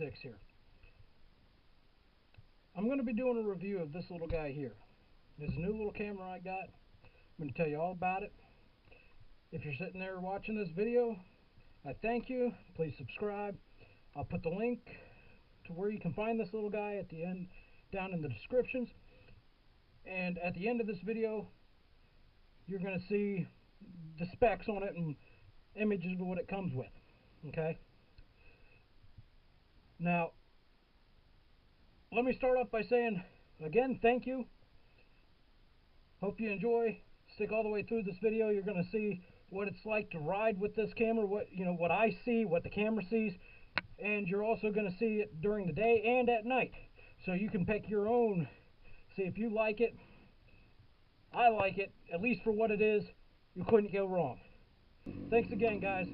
6 here. I'm going to be doing a review of this little guy here. This is a new little camera I got. I'm going to tell you all about it. If you're sitting there watching this video, I thank you. Please subscribe. I'll put the link to where you can find this little guy at the end, down in the descriptions. And at the end of this video, you're going to see the specs on it and images of what it comes with. Okay? Now, let me start off by saying, again, thank you. Hope you enjoy. Stick all the way through this video. You're going to see what it's like to ride with this camera, what I see, what the camera sees, and you're also going to see it during the day and at night. So you can pick your own, see if you like it. I like it, at least for what it is. You couldn't go wrong. Thanks again, guys.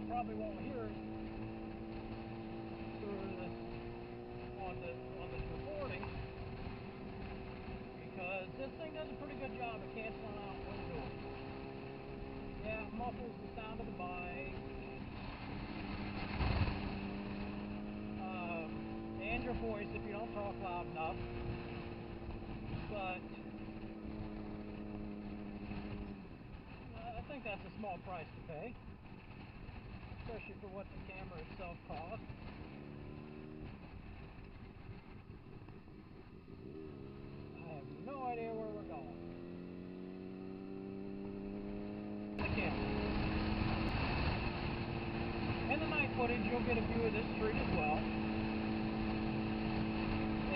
Probably won't hear it through this on this recording, because this thing does a pretty good job of canceling out wind noise. Yeah, it muffles the sound of the bike and your voice if you don't talk loud enough, but I think that's a small price to pay, especially for what the camera itself costs. I have no idea where we're going. The camera. In the night footage, you'll get a view of this street as well.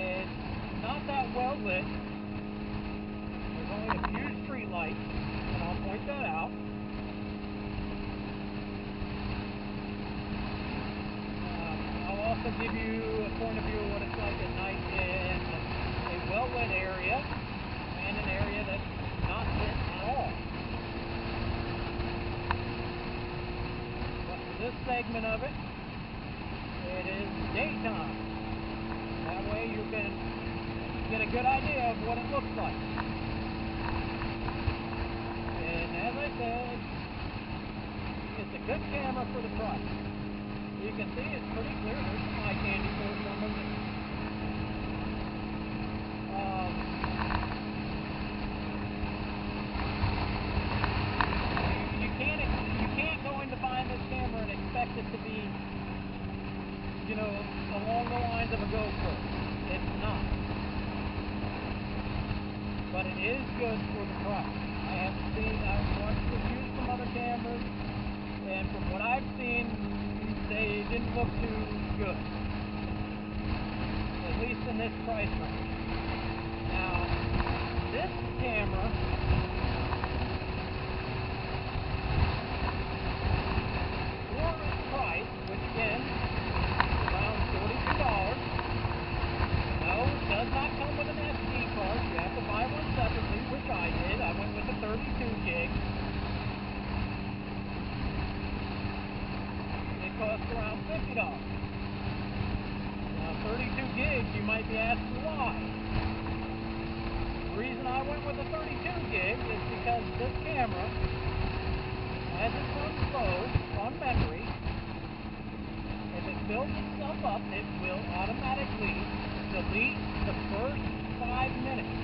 It's not that well lit. There's only a few street lights, and I'll point that out. I'll also give you a point of view of what it's like at night in a well-lit area and an area that's not lit at all. But for this segment of it, it is daytime. That way you can get a good idea of what it looks like. Good camera for the price. You can see it's pretty clear. There's some eye candy for some of it. You can't go in to find this camera and expect it to be, you know, along the lines of a GoPro. It's not. But it is good for the price. I've watched reviews from other cameras, and from what I've seen, they didn't look too good. At least in this price range. Now, this camera for its price, which again is around $42. No, it does not come with an SD card. You have to buy one separately, which I did. I went with the 32 gig. It cost around $50. Now, 32 gigs, you might be asking why. The reason I went with the 32 gig is because this camera, as it runs low on memory, if it builds itself up, it will automatically delete the first 5 minutes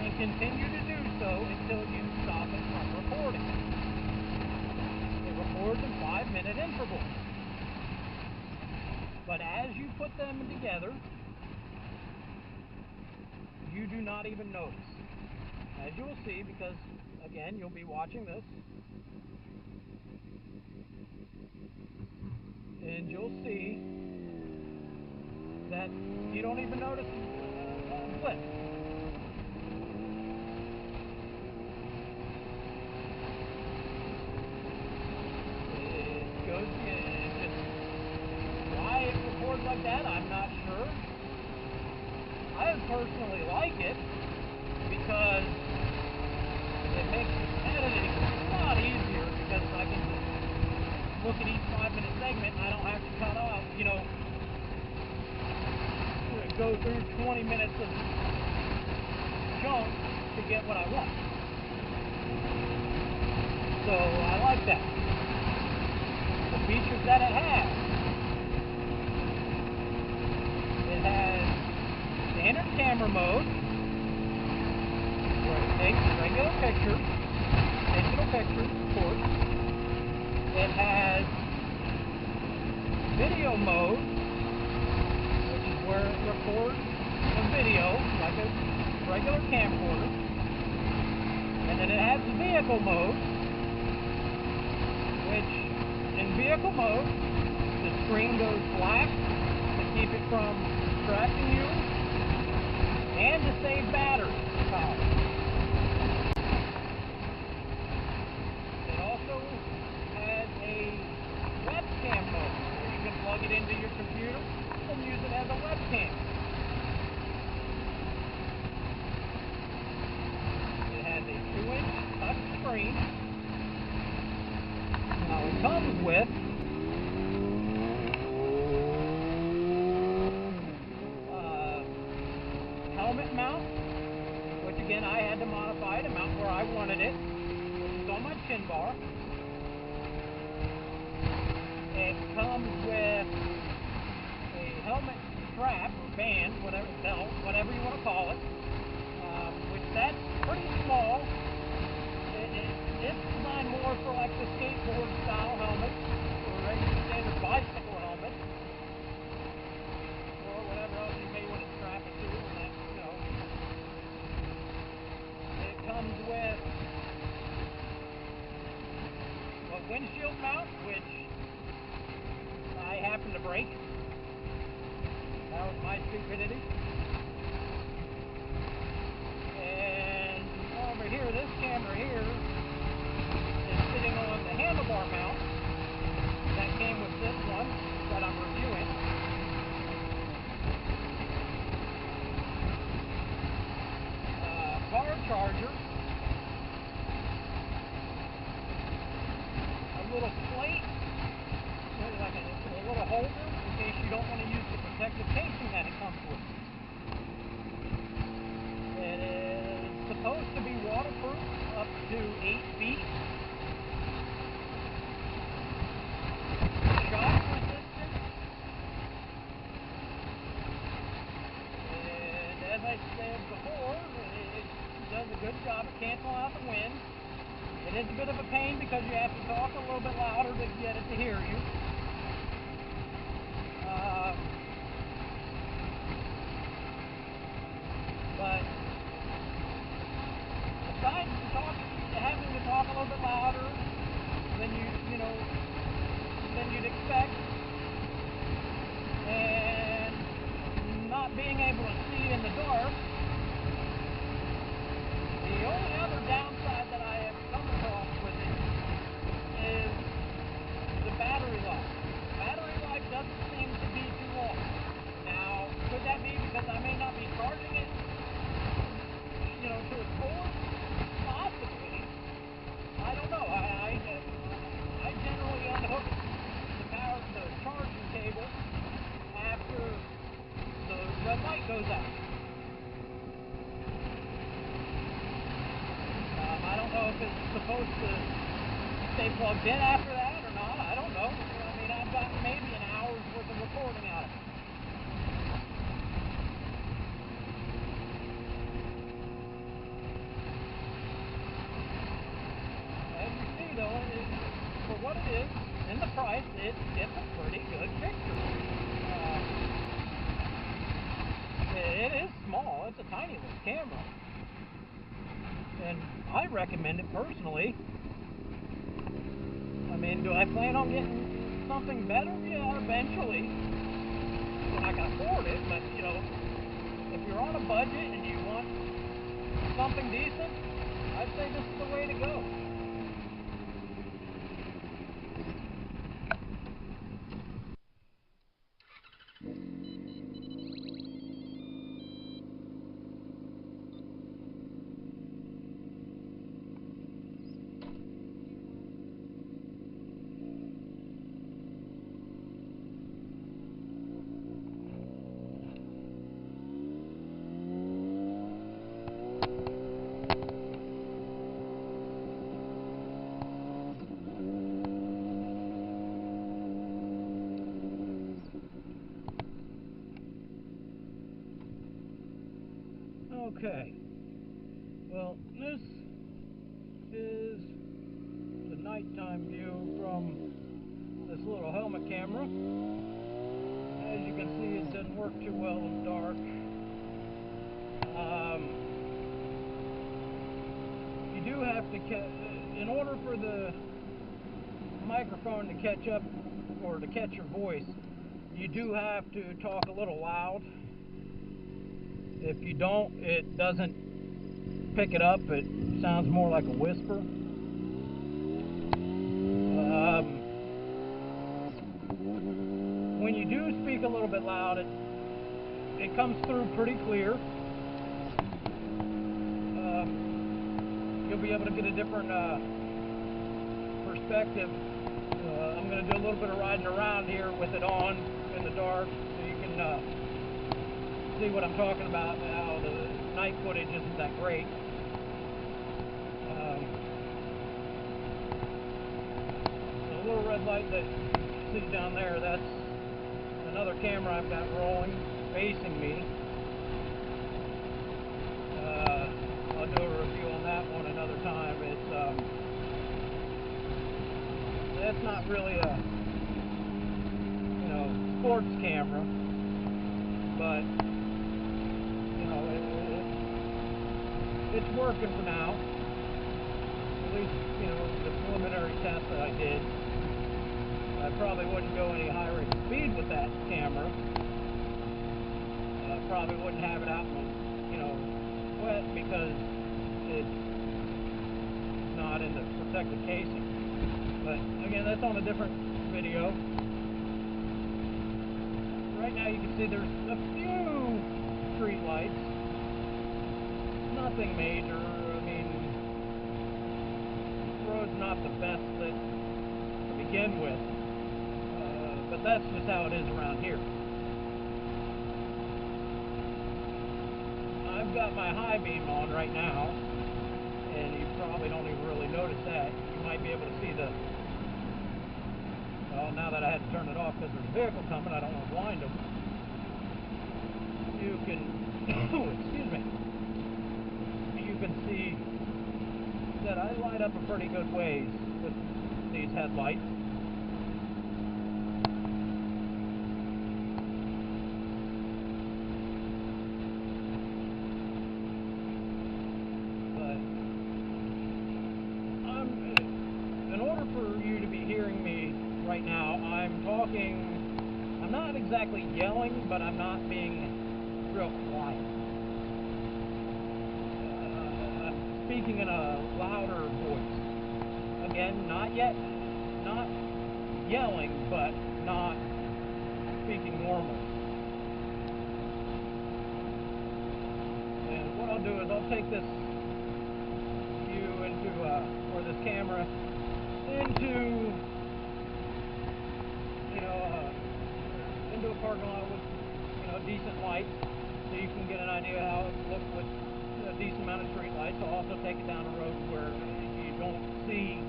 and continue to do so until you stop it from recording. It records in 5-minute intervals. But as you put them together, you do not even notice. As you will see, because again, you'll be watching this, and you'll see that you don't even notice a flip. It goes, why it records like that, I'm not sure. I personally like it because it makes editing a lot easier, because I can look at each 5-minute segment and I don't have to cut off, you know, go through 20 minutes of junk to get what I want. So I like that. The features that it has standard camera mode, where it takes regular pictures, digital pictures, of course. It has video mode, where it records a video like a regular camcorder, and then it has the vehicle mode, which in vehicle mode the screen goes black to keep it from distracting you and to save battery power. It also has a webcam mode where you can plug it into your computer and use it as a webcam. It has a 2-inch touch screen. Now it comes with helmet mount, which again I had to modify to mount where I wanted it, which is on my chin bar. It comes with helmet strap or band, whatever belt, whatever you want to call it, which that's pretty small. It's designed more for like the skateboard style helmet, or regular standard bicycle helmet, or whatever else you may want to strap it to. And that, you know, it comes with a windshield mount, which I happen to break. That was my stupidity. And over here, this camera here is sitting on the handlebar mount that came with this one that I'm reviewing. Car charger. A little plate, like a little holder in case you don't want to use the protective casing that it comes with. It is supposed to be waterproof up to 8 feet. a good job at canceling out the wind. It is a bit of a pain because you have to talk a little bit louder to get it to hear you. But besides having to talk a little bit louder than than you'd expect, and not being able to see in the dark, the only other downside that I have come across with it is the battery life. Battery life doesn't seem to be too long. Now, could that be because I may not be charging it, to its fullest? Possibly. I don't know. I generally unhook the charging cable after the red light goes out. I don't know if it's supposed to stay plugged in after that or not. I don't know. I mean, I've gotten maybe an hour's worth of recording out of it. As you see, though, for what it is, and the price, it's a pretty good picture. It is small. It's a tiny little camera. And I recommend it personally. I mean, do I plan on getting something better? Yeah, eventually. When I can afford it, but if you're on a budget and you want something decent, I'd say this is the way to go. Okay, well, this is the nighttime view from this little helmet camera. As you can see, it doesn't work too well in the dark. You do have to, in order for the microphone to catch up or to catch your voice, you do have to talk a little loud. If you don't, it doesn't pick it up. It sounds more like a whisper. When you do speak a little bit loud, it comes through pretty clear. You'll be able to get a different perspective. I'm going to do a little bit of riding around here with it on in the dark, so you can see what I'm talking about now. The night footage isn't that great. The little red light that you see down there, that's another camera I've got rolling, facing me. I'll do a review on that one another time. That's not really a sports camera, but it's working for now. At least, the preliminary test that I did. I probably wouldn't go any high rate of speed with that camera. Probably wouldn't have it out in the, wet because it's not in the protective casing. But again, that's on a different video. Right now you can see there's a few street lights. Nothing major. I mean, the road's not the best lit to begin with, but that's just how it is around here. I've got my high beam on right now, and you probably don't even really notice that. You might be able to see the, well, now that I had to turn it off because there's a vehicle coming, I don't want to blind them. You can, oh, excuse me. You can see said, I light up a pretty good ways with these headlights. But in order for you to be hearing me right now, I'm not exactly yelling, but I'm not being real quiet. I'm speaking in a louder voice. Again, not yelling, but not speaking normal. And what I'll do is I'll take this view into, or this camera into, into a parking lot with, decent lights, so you can get an idea how it looks with a decent amount of street lights. I'll also take it down a road where you don't see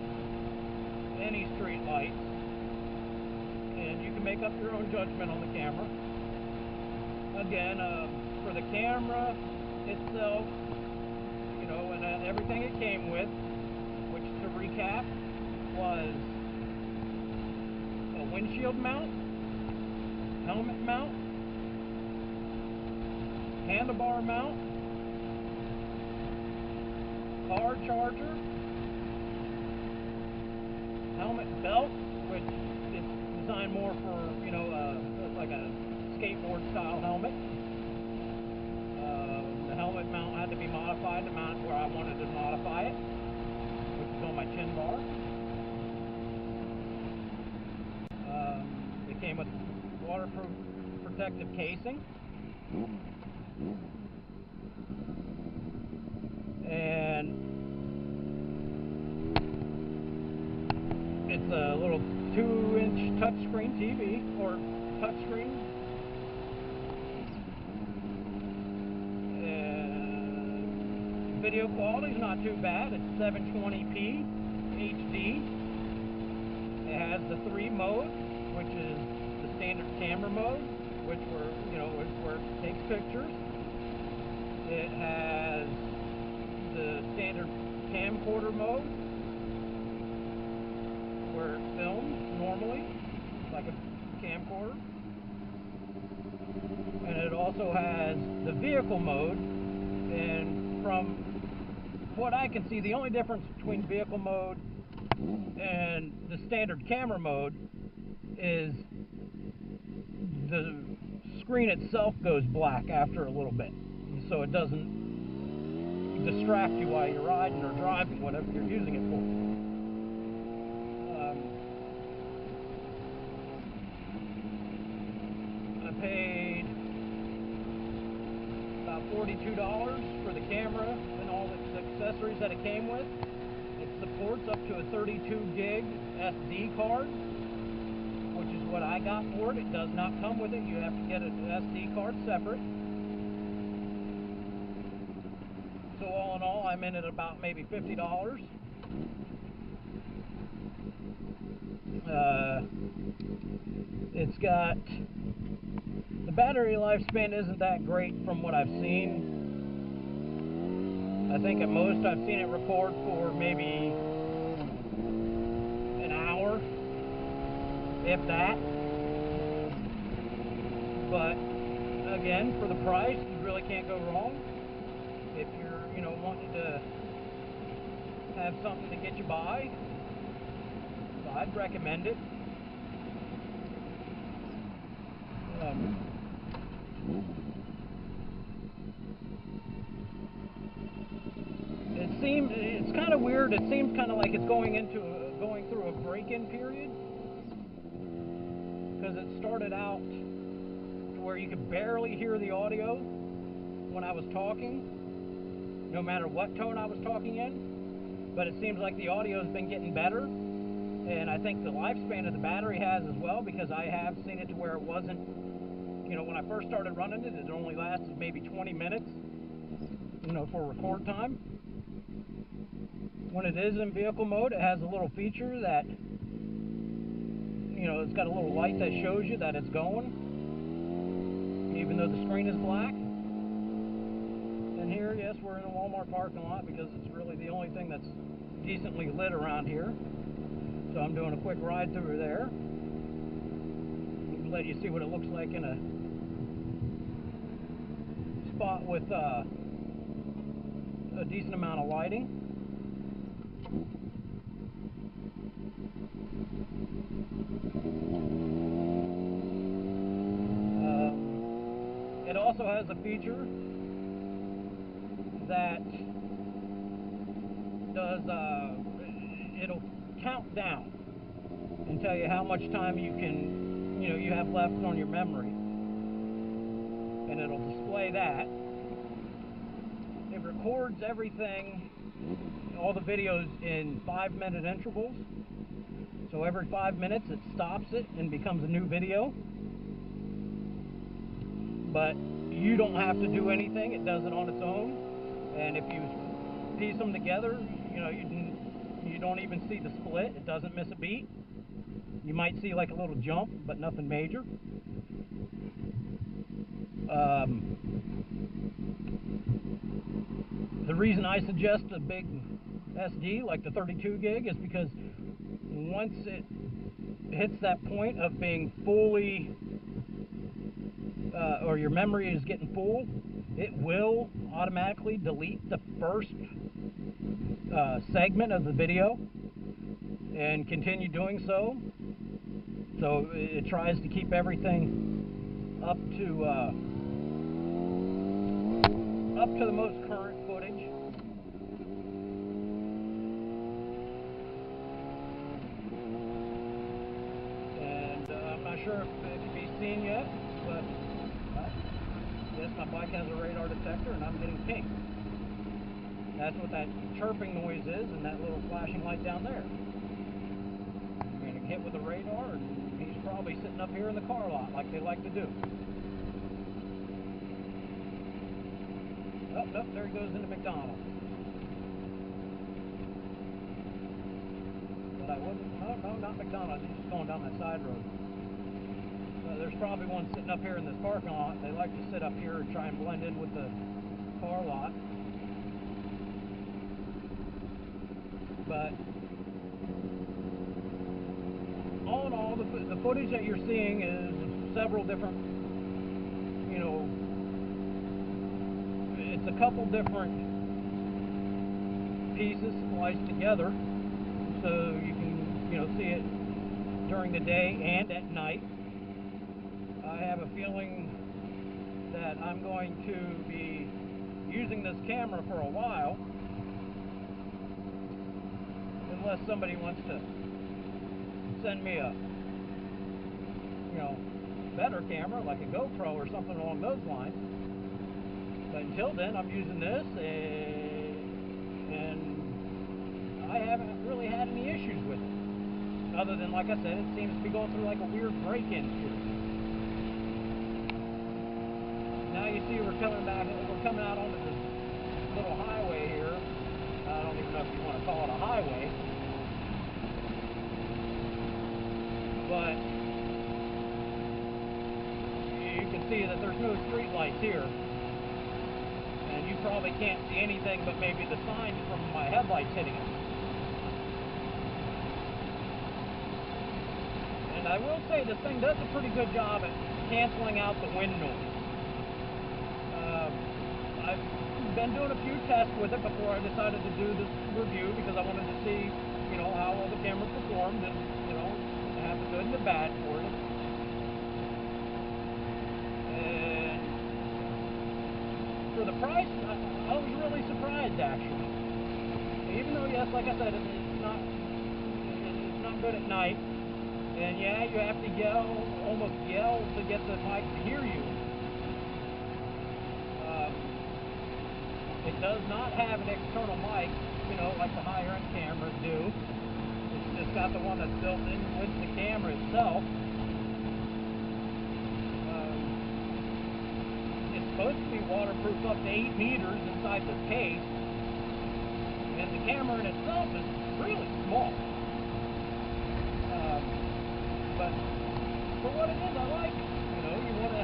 any street lights, and you can make up your own judgment on the camera. Again, for the camera itself, and everything it came with, which, to recap, was a windshield mount, helmet mount, handlebar mount, car charger, helmet belt, which is designed more for, like a skateboard style helmet. The helmet mount had to be modified to mount it where I wanted to modify it, which is on my chin bar. It came with waterproof protective casing. And it's a little 2-inch touchscreen TV, or touchscreen. And video quality is not too bad. It's 720p HD. It has the 3 modes, which is the standard camera mode, which where it takes pictures. It has the standard camcorder mode, where it films normally, like a camcorder. And it also has the vehicle mode, and from what I can see, the only difference between vehicle mode and the standard camera mode is the screen itself goes black after a little bit, so it doesn't distract you while you're riding or driving, whatever you're using it for. I paid about $42 for the camera and all the accessories that it came with. It supports up to a 32 gig SD card, which is what I got for it. It does not come with it. You have to get an SD card separate. So all in all, I'm in at about maybe $50. It's got, the battery lifespan isn't that great from what I've seen. I think at most I've seen it record for maybe an hour, if that. But again, for the price, you really can't go wrong. If you're, wanting to have something to get you by, so I'd recommend it. It's kind of weird. It seems kind of like it's going through a break-in period, because it started out to where you could barely hear the audio when I was talking, no matter what tone I was talking in. But it seems like the audio has been getting better, and I think the lifespan of the battery has as well, because I have seen it to where it wasn't, when I first started running it, it only lasted maybe 20 minutes, for record time. When it is in vehicle mode, it has a little feature that, it's got a little light that shows you that it's going, even though the screen is black. And here here. Yes, we're in a Walmart parking lot because it's really the only thing that's decently lit around here. So I'm doing a quick ride through there. Let you see what it looks like in a spot with a decent amount of lighting. It also has a feature that does, it'll count down and tell you how much time you have left on your memory, and it'll display that. It records everything, all the videos in 5-minute intervals, so every 5 minutes it stops it and becomes a new video. But you don't have to do anything, it does it on its own. And if you piece them together, you don't even see the split, it doesn't miss a beat. You might see like a little jump, but nothing major. The reason I suggest a big SD like the 32 gig is because once it hits that point of being fully or your memory is getting full, it will automatically delete the first segment of the video and continue doing so. So it tries to keep everything up to the most current footage. And I'm not sure if it can be seen yet, but yes, my bike has a radar detector and I'm getting pinged. That's what that chirping noise is, and that little flashing light down there. I'm getting hit with the radar, and he's probably sitting up here in the car lot like they like to do. Oh, nope, there he goes into McDonald's. But I wouldn't, no, not McDonald's, he's just going down that side road. There's probably one sitting up here in this parking lot. They like to sit up here and try and blend in with the car lot. But all in all, the footage that you're seeing is several different, it's a couple different pieces spliced together, so you can, see it during the day and at night. I have a feeling that I'm going to be using this camera for a while, unless somebody wants to send me a, better camera, like a GoPro or something along those lines. But until then, I'm using this, and I haven't really had any issues with it. Other than, like I said, it seems to be going through like a weird break-in here. Now you see we're coming out onto this little highway here. I don't even know if you want to call it a highway. But you can see that there's no street lights here. And you probably can't see anything but maybe the signs from my headlights hitting it. And I will say this thing does a pretty good job at canceling out the wind noise. I've been doing a few tests with it before I decided to do this review because I wanted to see, how well the camera performed and, have the good and the bad for it. And for the price, I was really surprised actually. Even though, yes, like I said, it's not good at night. And yeah, you have to almost yell to get the mic to hear you. It does not have an external mic, like the higher end cameras do. It's just got the one that's built in with the camera itself. It's supposed to be waterproof up to 8 meters inside this case. And the camera in itself is really small. But for what it is, I like it. know, you want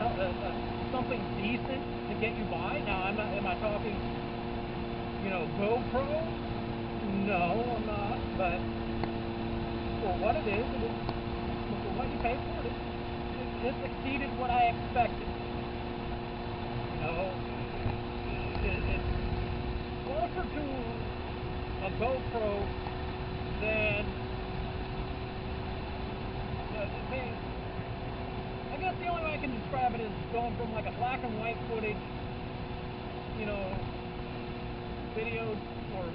something decent to get you by. Now, am I talking, you know, GoPro? No, I'm not. But for what it is, for what you pay for it, it exceeded what I expected. You know, it's closer to a GoPro than, I guess the only way I can describe it is going from like a black and white footage, you know, video or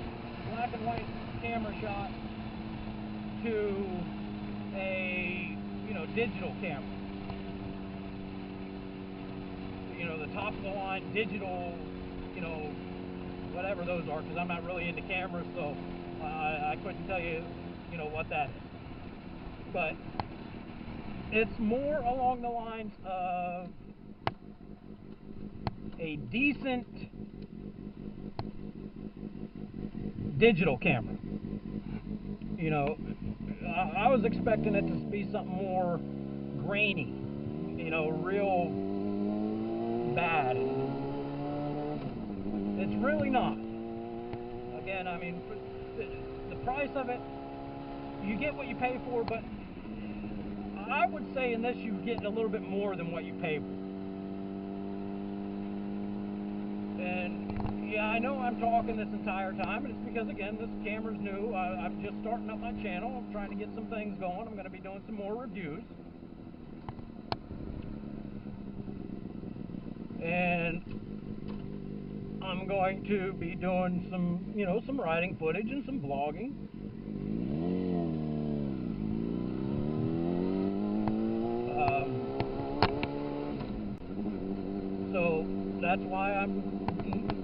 black and white camera shot to a, you know, digital camera. You know, the top of the line digital, you know, whatever those are, because I'm not really into cameras, so I couldn't tell you, you know, what that is. But it's more along the lines of a decent digital camera. You know, I was expecting it to be something more grainy, you know, real bad. It's really not. Again, I mean, the price of it, you get what you pay for, but I would say in this you get a little bit more than what you pay for. And yeah, I know I'm talking this entire time, and it's because, again, this camera's new. I'm just starting up my channel. I'm trying to get some things going. I'm going to be doing some more reviews. And I'm going to be doing some, you know, some riding footage and some vlogging. So that's why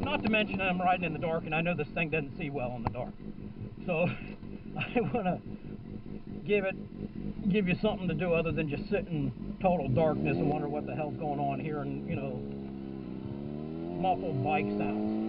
not to mention I'm riding in the dark, and I know this thing doesn't see well in the dark. So I want to give you something to do other than just sit in total darkness and wonder what the hell's going on here, and, you know, muffled bike sounds.